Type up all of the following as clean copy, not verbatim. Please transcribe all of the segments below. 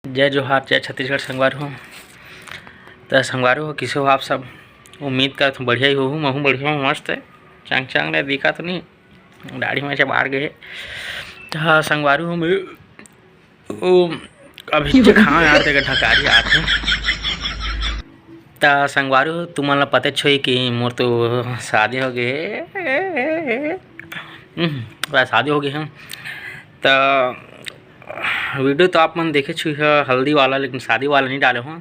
जय जोहार, जय छत्तीसगढ़ संगवारी हो। तो संगवारी हो किसे हो आप सब। उम्मीद कर तुम बढ़िया ही हो। मैं बढ़िया हूँ, मस्त है। चांग चांग ने दिखा तो नहीं, दाढ़ी में से बाहर गए। तो हाँ संगवारी हो, मैं अभी खा यार तेरे ढकारी आते। तो संगवारी हो तुम ला पता छो कि मोर तो शादी हो गए। शादी हो गई है। तो वीडियो तो आप मन देखे छो हल्दी वाला, लेकिन शादी वाला नहीं डाले हूँ।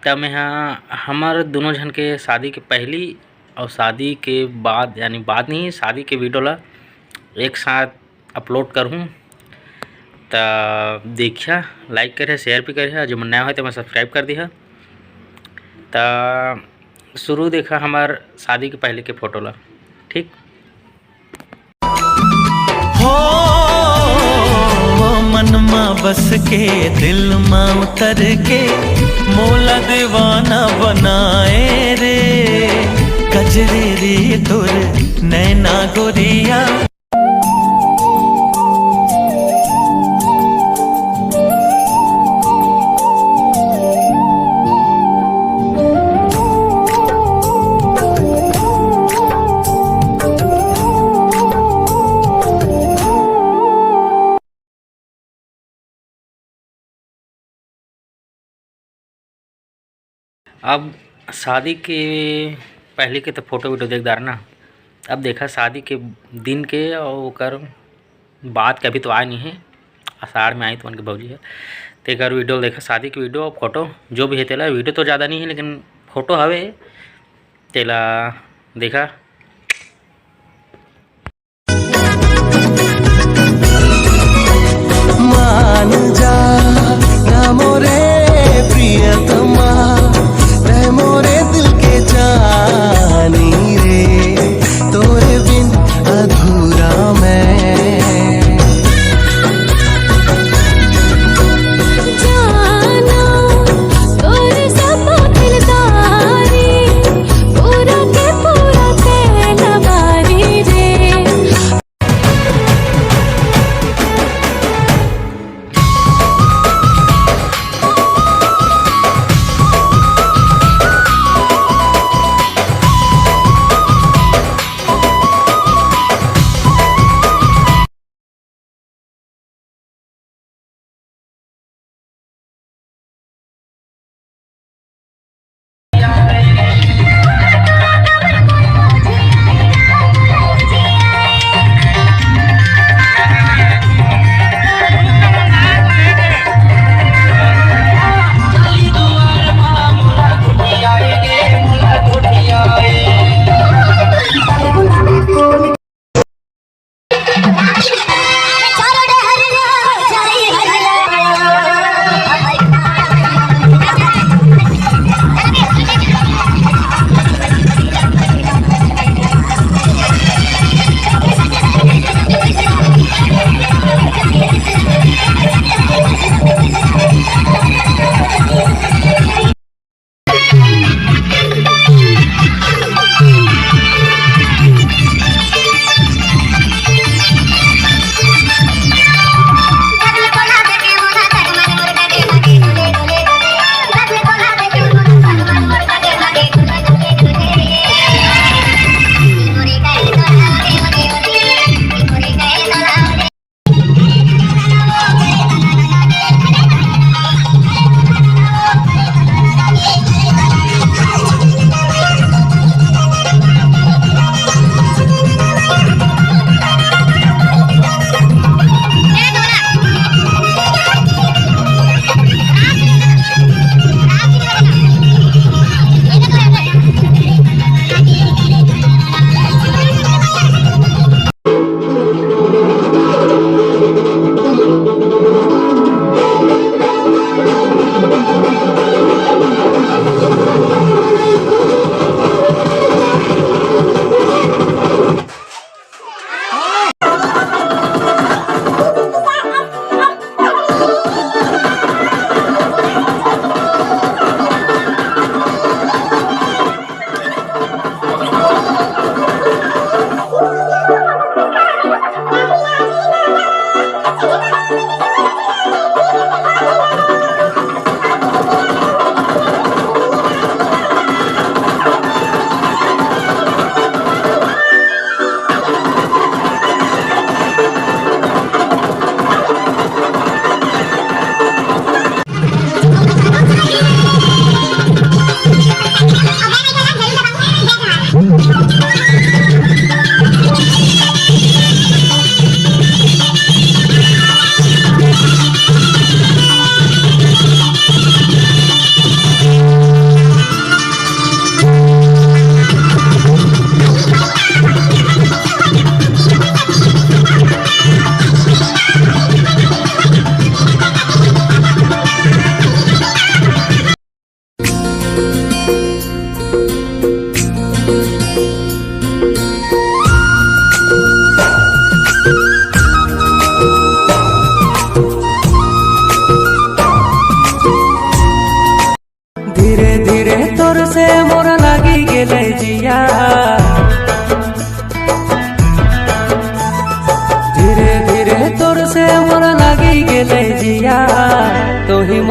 तब मैं हमारे दोनों जन के शादी के पहली और शादी के बाद, यानी बाद नहीं शादी के वीडियो ला एक साथ अपलोड करूँ। तो देखिए, लाइक करे, शेयर भी करे, जो मन नया हो तो मैं सब्सक्राइब कर दिया। तो शुरू देखा हमार शादी के पहले के फोटो ला। ठीक मन में बस के दिल में उतर के मोला दीवाना बनाए रे, गजरे रे तोर नैना गोरिया। अब शादी के पहले के तो फोटो वीडियो देख दार ना। अब देखा शादी के दिन के और कर बात कभी तो आए नहीं है। आषाढ़ में आई तो उनके भौजी है तेकर वीडियो देखा। शादी की वीडियो और फोटो जो भी है तेला, वीडियो तो ज़्यादा नहीं है लेकिन फोटो हवे तेला देखा। मान जा ना मोरे प्रियतमा, रह मोरे दिल के जानी रे, तोरे बिन अधूरा मैं। जाना तोरे सब दिलदारी, पूरा के पूरा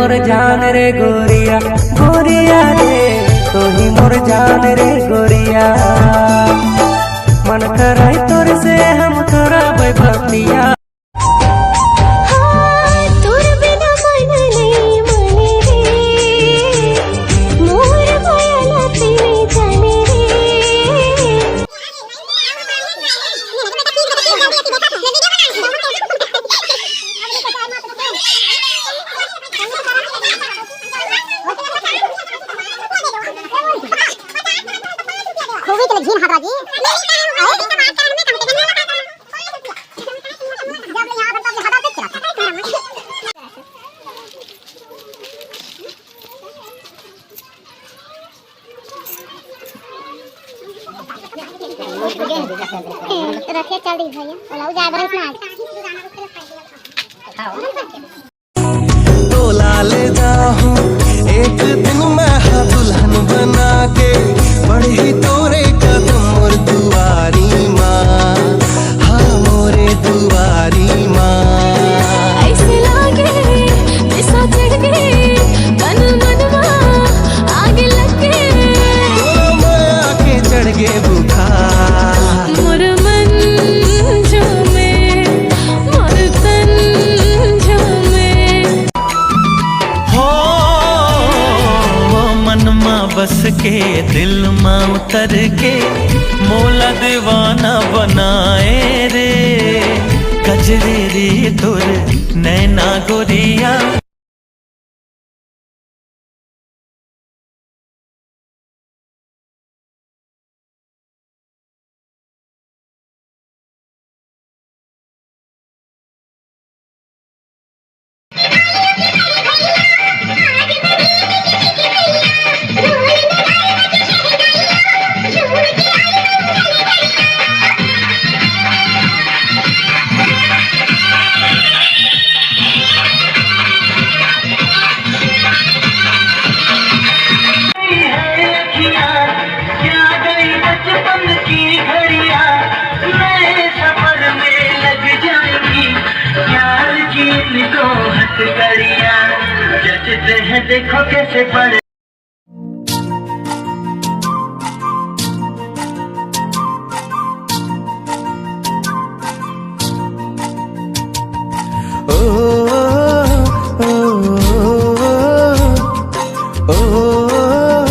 मोर जान रे गोरिया गोरिया रे तू ही मोर जान रे गोरिया मन कराई तोर से हम कराबै भक्तिया रखे चल दी भैया ओला जा बरस ना तोला ले जाऊं एक दिन मैं हाँ दुल्हन बना के बढ़ी तोरे कदम मोर दुआरी माँ हाँ मोरे दुआरी माँ ऐसे लागे ऐसा चढ़ गए तन मनवा आगे लगे माया के चढ़ गए बुखार मोर मन झूमे मोर तन झूमे हो मन माँ बस के दिल माँ उतर के मोला दीवाना बनाए रे कजरे रे तोर नैना गोरिया देखो कैसे पड़े ओ ओ ओ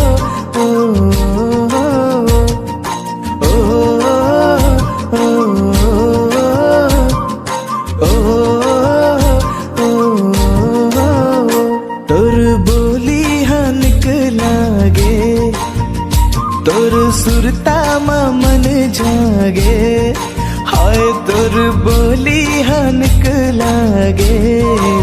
तोर सुरता मन जागे हाय तोर बोली हनक लागे